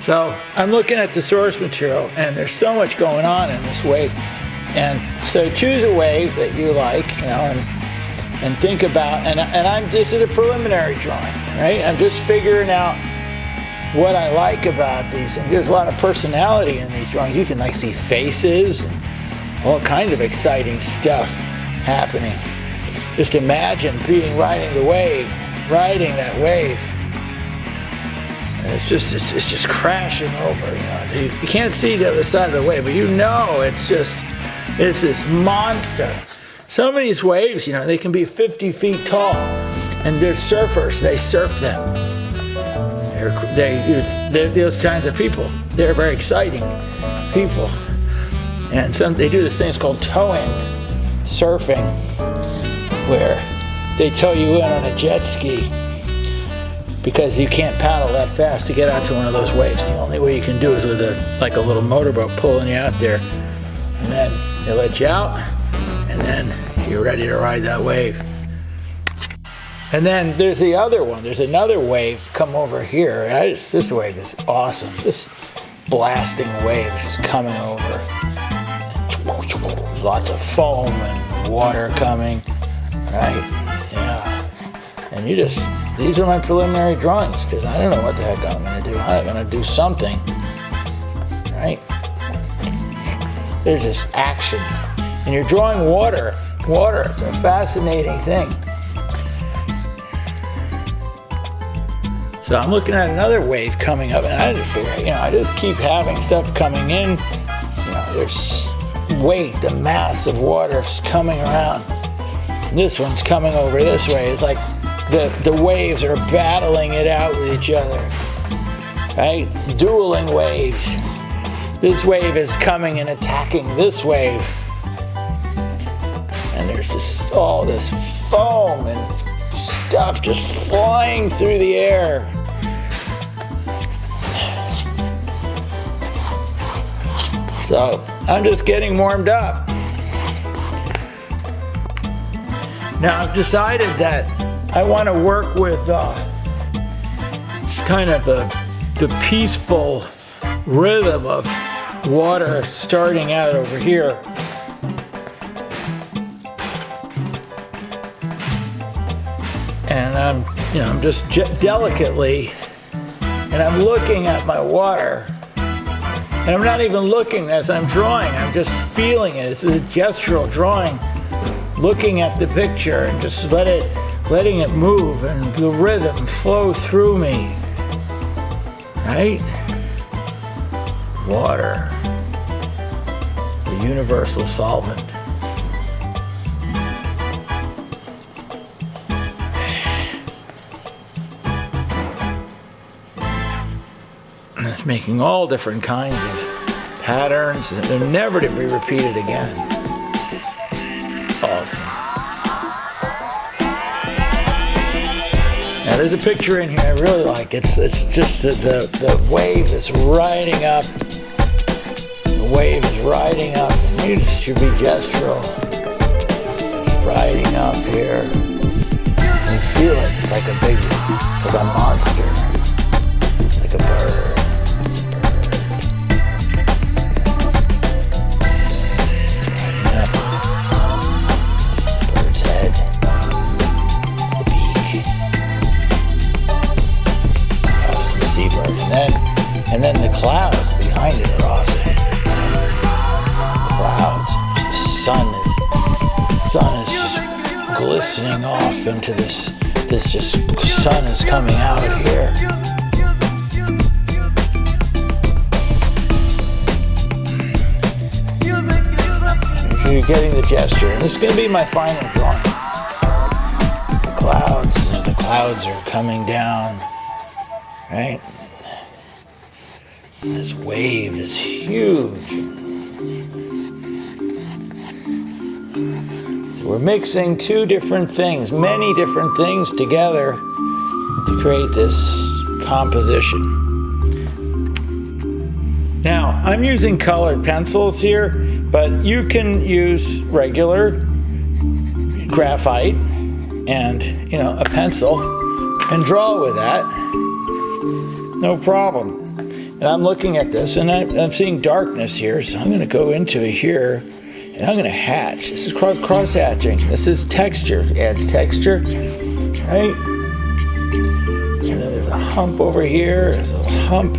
So I'm looking at the source material, and there's so much going on in this wave. And so choose a wave that you like, and think about, this is a preliminary drawing, right? I'm just figuring out what I like about these things. There's a lot of personality in these drawings. You can see faces and all kinds of exciting stuff happening. Just imagine riding that wave. And it's just crashing over. You can't see the other side of the wave, but it's this monster. Some of these waves, they can be 50 feet tall, and they're surfers. They surf them. They're those kinds of people. They're very exciting people. And they do this thing called towing, surfing, where they tow you in on a jet ski because you can't paddle that fast to get out to one of those waves. The only way you can do is with a little motorboat pulling you out there, and then they let you out, and then you're ready to ride that wave. And then there's the other one. There's another wave come over here. This wave is awesome. This blasting wave is just coming over. There's lots of foam and water coming, right? Yeah. And these are my preliminary drawings, because I don't know what the heck I'm going to do. I'm going to do something, right? There's this action. And you're drawing water. Water, it's a fascinating thing. So I'm looking at another wave coming up, and I just figure, I just keep having stuff coming in. There's just weight, the mass of water's coming around. This one's coming over this way. It's like the waves are battling it out with each other, right? Dueling waves. This wave is coming and attacking this wave. And there's just all this foam and stuff just flying through the air. So I'm just getting warmed up. Now I've decided that I want to work with just kind of the peaceful rhythm of water starting out over here. And I'm just delicately, and I'm looking at my water. And I'm not even looking as I'm drawing, I'm just feeling it. This is a gestural drawing, looking at the picture and just letting it move and the rhythm flow through me, right? Water, the universal solvent. It's making all different kinds of patterns that are never to be repeated again. Awesome. Now there's a picture in here I really like. It's just the wave is riding up. The wave is riding up. And you should be gestural. It's riding up here. You feel it. It's like a monster. Like a bird. And then the clouds behind it are awesome. The clouds. The sun is just glistening off into this just sun is coming out of here. You're getting the gesture. And this is going to be my final drawing. The clouds are coming down, right? This wave is huge. So we're mixing two different things, many different things together to create this composition. Now, I'm using colored pencils here, but you can use regular graphite and, a pencil and draw with that. No problem. And I'm looking at this, and I'm seeing darkness here, so I'm going to go into here, and I'm going to hatch. This is called cross-hatching. This is texture. It adds texture, right? And then there's a hump over here. There's a hump.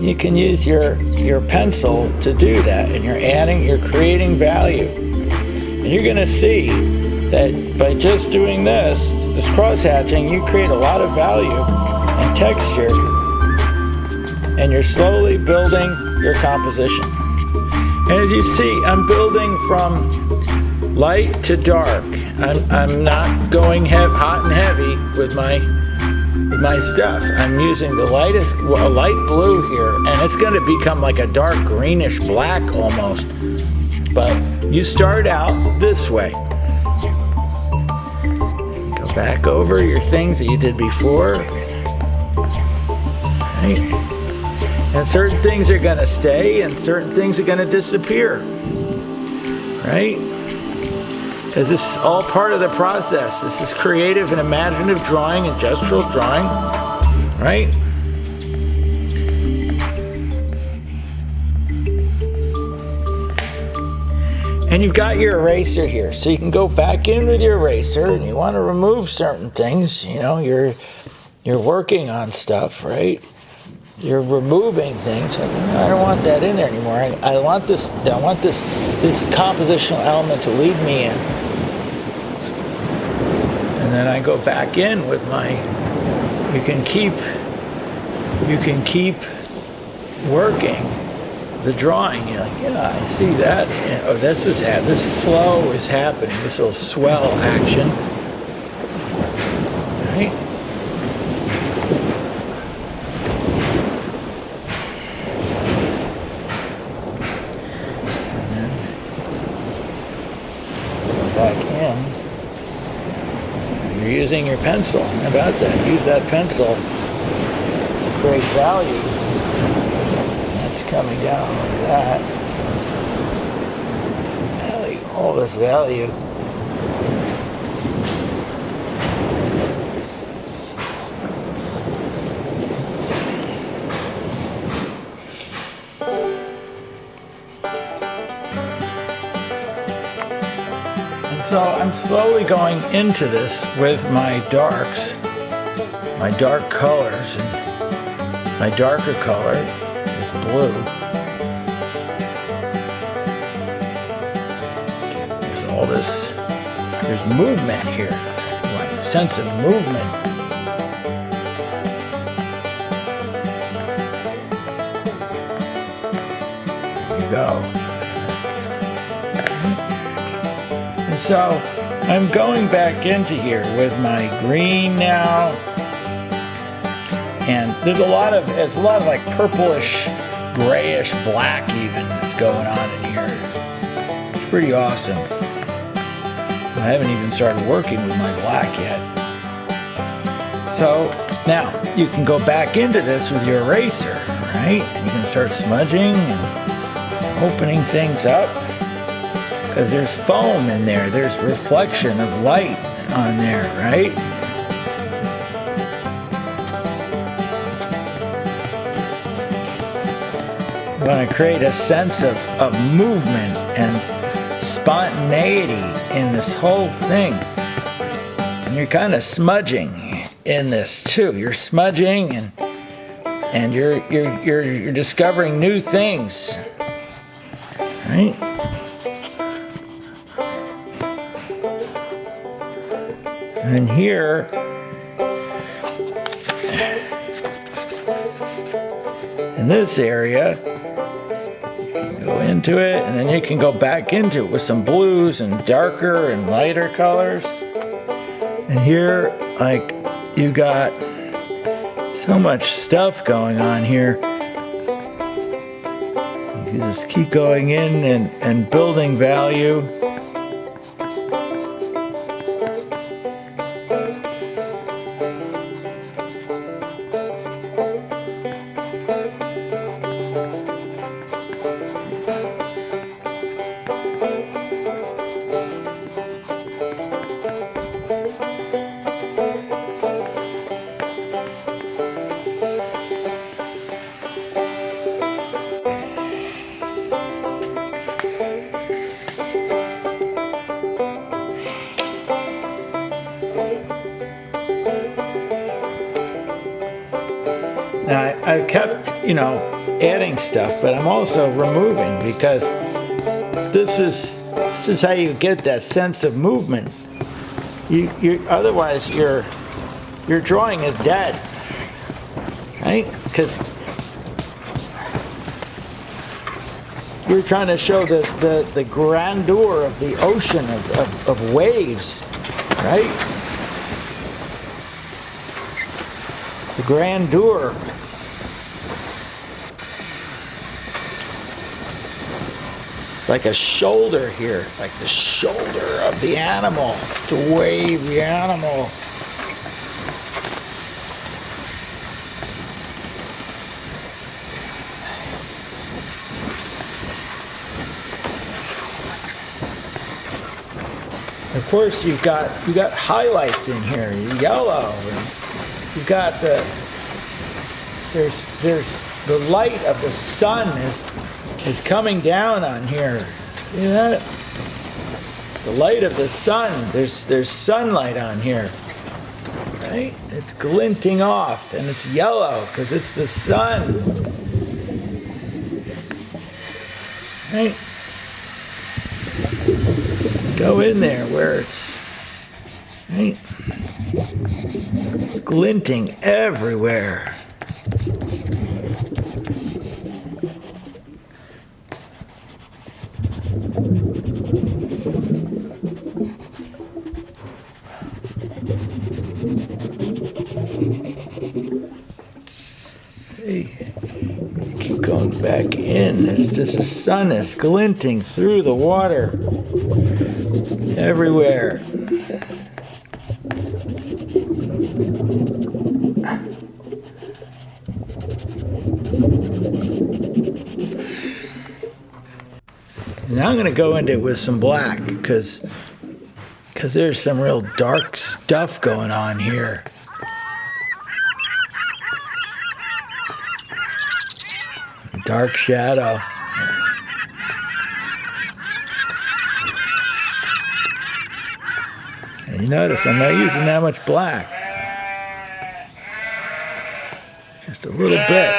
You can use your pencil to do that, and you're creating value. And you're going to see that by just doing this cross-hatching, you create a lot of value and texture, and you're slowly building your composition. And as you see, I'm building from light to dark. I'm not going hot and heavy with my stuff. I'm using the lightest, a light blue here, and it's going to become like a dark greenish black almost. But you start out this way. Go back over your things that you did before. Right? And certain things are going to stay, and certain things are going to disappear. Right? Because this is all part of the process. This is creative and imaginative drawing and gestural drawing. Right? And you've got your eraser here. So you can go back in with your eraser, and you want to remove certain things. You know, you're working on stuff, right? You're removing things. I don't want that in there anymore. I want this compositional element to lead me in. And then I go back in with my, you can keep working the drawing. You're like, yeah, I see that. And, oh, this flow is happening. This little swell action. Right? Back in. You're using your pencil. How about that? Use that pencil to create value. That's coming down like that. Value, all this value. So I'm slowly going into this with my darks, my dark colors, and my darker color is blue. There's all this, there's movement here, like a sense of movement. There you go. So I'm going back into here with my green now, and there's it's a lot of like purplish, grayish, black even that's going on in here. It's pretty awesome. I haven't even started working with my black yet. So now you can go back into this with your eraser, right? And you can start smudging and opening things up. Because there's foam in there, there's reflection of light on there, right? You want to create a sense of movement and spontaneity in this whole thing. And you're kind of smudging in this too. You're smudging and you're discovering new things, right? And here, in this area, you can go into it, and then you can go back into it with some blues and darker and lighter colors. And here, like, you got so much stuff going on here. You can just keep going in and building value. Now I kept, adding stuff, but I'm also removing because this is how you get that sense of movement. Otherwise your drawing is dead, right? Because you're trying to show the grandeur of the ocean of waves, right? The grandeur. It's like a shoulder here. It's like the shoulder of the animal, to wave the animal. Of course, you got highlights in here, yellow, and you've got there's the light of the sun is coming down on here. See that? The light of the sun. There's sunlight on here, right? It's glinting off, and it's yellow because it's the sun, right? Go in there where it's, right? It's glinting everywhere. Hey, keep going back in. It's just the sun is glinting through the water everywhere. Now I'm going to go into it with some black because there's some real dark stuff going on here. Dark shadow. And you notice I'm not using that much black. Just a little bit.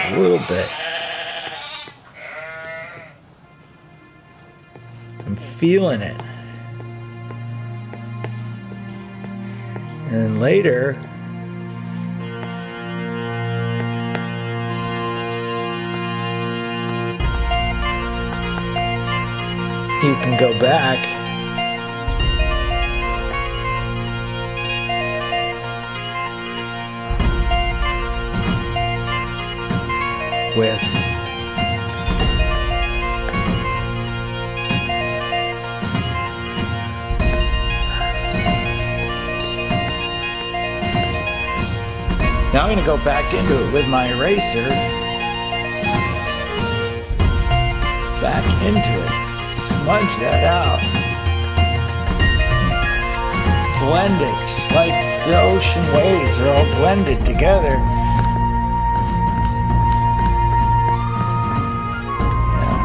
A little bit. I'm feeling it. And then later, you can go back with now I'm going to go back into it with my eraser, back into it. Smudge that out. Blend it, just like the ocean waves are all blended together. Yeah.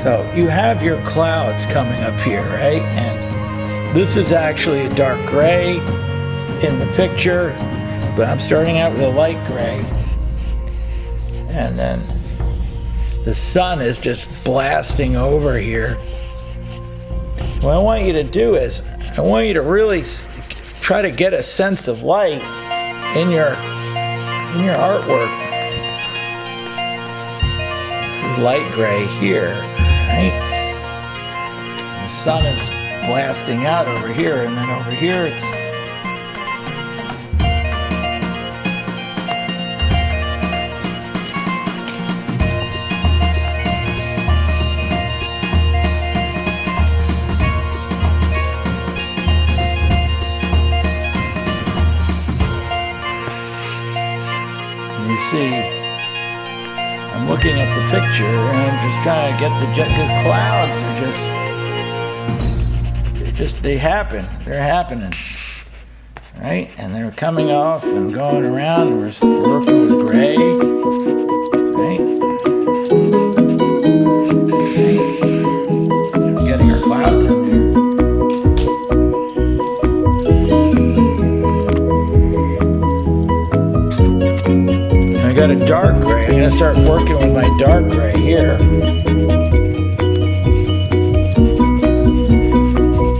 So you have your clouds coming up here, right? And this is actually a dark gray in the picture, but I'm starting out with a light gray. And then the sun is just blasting over here. What I want you to do is, I want you to really try to get a sense of light in your artwork. This is light gray here, right? The sun is blasting out over here, and then over here it's see, I'm looking at the picture and I'm just trying to get the because clouds are just they happen. They're happening, right? And they're coming off and going around. And we're working with gray, right? We're getting our clouds in there. got a dark gray. I'm going to start working with my dark gray here.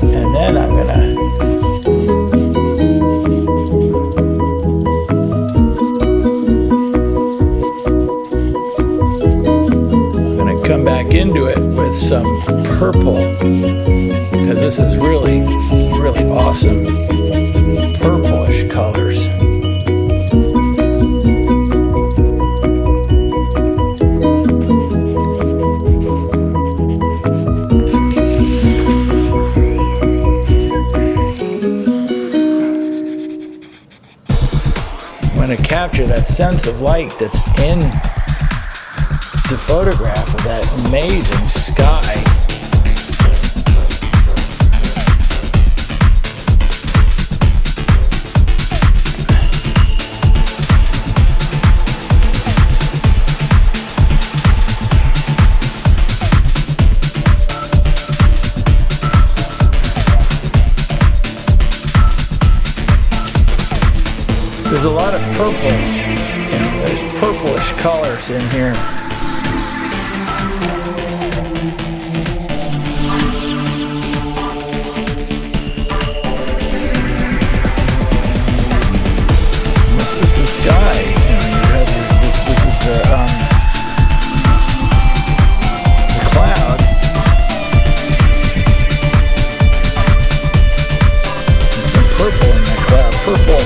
And then I'm going to come back into it with some purple, because this is really, really awesome purplish colors. I'm going to capture that sense of light that's in the photograph of that amazing sky. There's a lot of purple, there's purplish colors in here. This is the sky. This is the cloud. There's some purple in that cloud. Purple.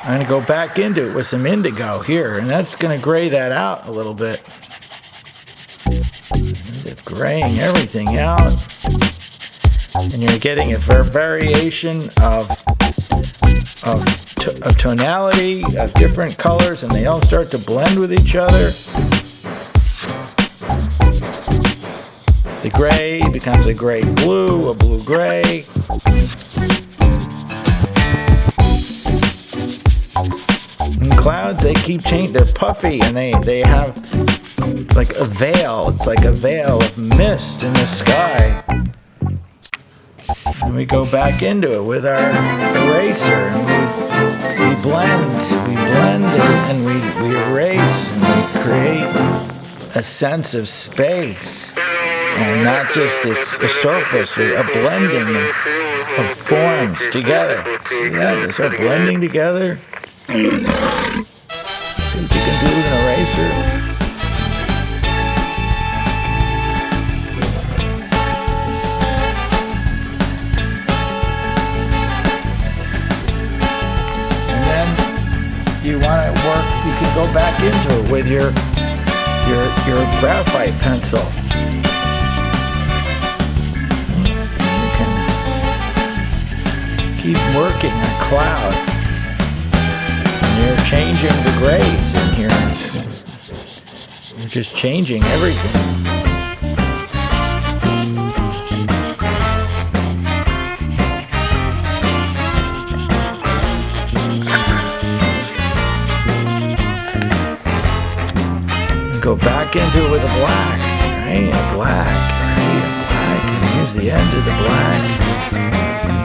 I'm going to go back into it with some indigo here, and that's going to gray that out a little bit. Just graying everything out, and you're getting a variation of tonality, of different colors, and they all start to blend with each other. The gray becomes a gray blue, a blue gray. And clouds, they keep changing. They're puffy, and they have like a veil. It's like a veil of mist in the sky. And we go back into it with our eraser, and we blend and we erase, and we create a sense of space, and not just a surface, a blending of forms together. See that? They start blending together. See what you can do with an eraser. And then you want to work, you can go back into it with your graphite pencil. You can keep working a cloud. You're changing the grays in here. You're just changing everything. Go back into it with a black, right? A black, and here's the end of the black. And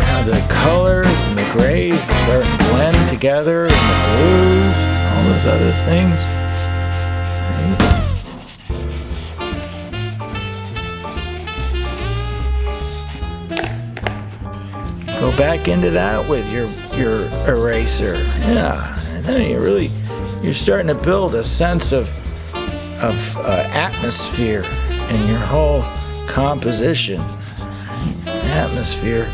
now the colors and the grays are starting to blend together, and the blues, all those other things. Right? Go back into that with your eraser. Yeah, and then you're starting to build a sense of atmosphere in your whole composition. Atmosphere.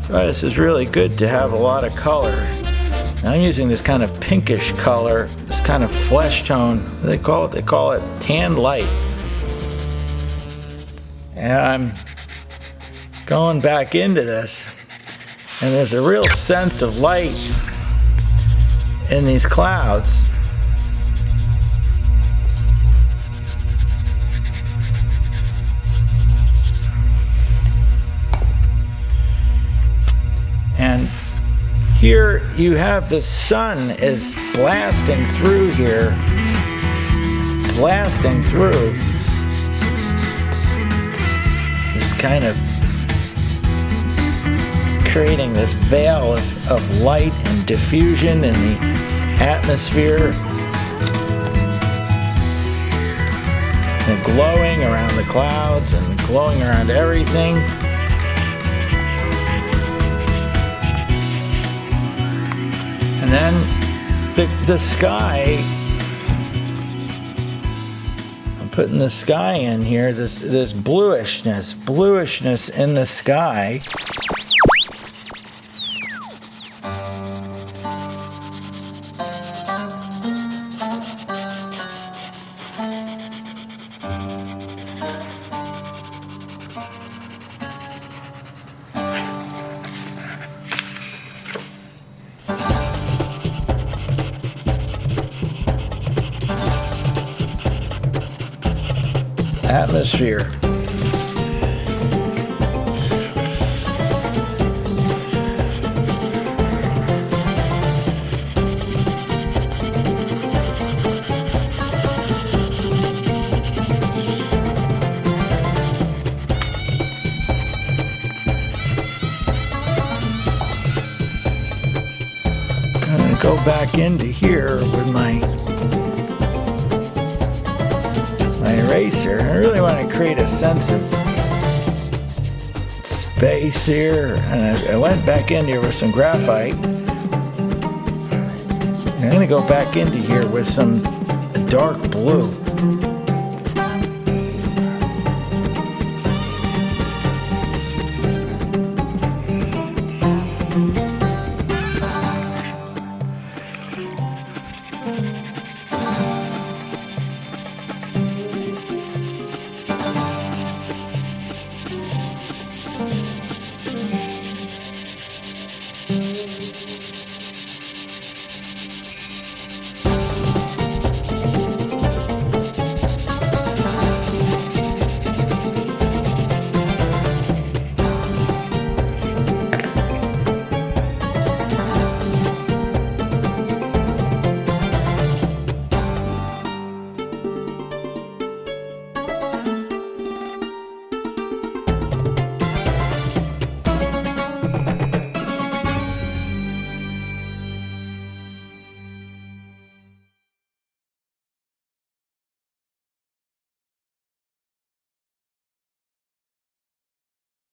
So this is really good to have a lot of color. Now I'm using this kind of pinkish color, this kind of flesh tone. They call it tan light. And I'm going back into this, and there's a real sense of light in these clouds. And here you have the sun is blasting through here. It's blasting through this kind creating this veil of light and diffusion in the atmosphere. And glowing around the clouds and glowing around everything. And then the sky, I'm putting the sky in here, this bluishness in the sky. Atmosphere. I'm going to go back into here with my eraser. I really want to create a sense of space here, and I went back in here with some graphite. I'm going to go back into here with some dark blue.